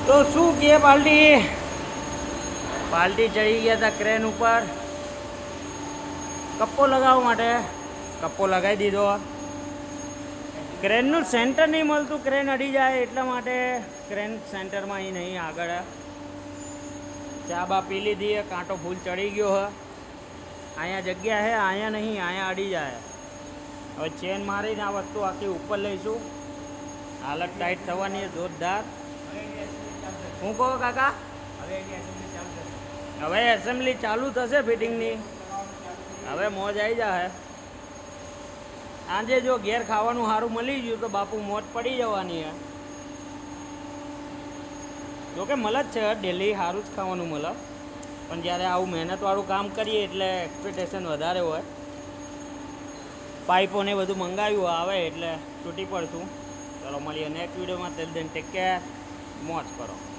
તો શું કે પાલટી ચડી ગયા હતા ક્રેન ઉપર કપ્પો લગાવવા માટે. કપ્પો લગાવી દીધો. ક્રેનનું સેન્ટર નહીં મળતું, ક્રેન અડી જાય એટલા માટે ક્રેન સેન્ટરમાં અહીં નહીં આગળ. ચા બા પી લીધી, કાંટો ફૂલ ચડી ગયો હ. અહીંયા જગ્યા હે, અહીંયા નહીં, અહીંયા અડી જાય. હવે ચેન મારીને આ વસ્તુ આખી ઉપર લઈશું. હાલત ટાઈટ થવાની જોરદાર. હું કહો કાકા, હવે એસેમ્બલી ચાલુ થશે ફિટિંગની. હવે મોજ આવી જાય. આજે જો ઘેર ખાવાનું સારું મળી ગયું તો બાપુ મોજ પડી જવાની હે. જોકે મળે જ છે ડેલી સારું જ ખાવાનું મળે, પણ જ્યારે આવું મહેનતવાળું કામ કરીએ એટલે એક્સપેક્ટેશન વધારે હોય. પાઇપોને બધું મંગાવ્યું આવે એટલે તૂટી પડશું. ચલો મળીએ નેક્સ્ટ વિડીયોમાં. ટેક કેર, મોજ કરો.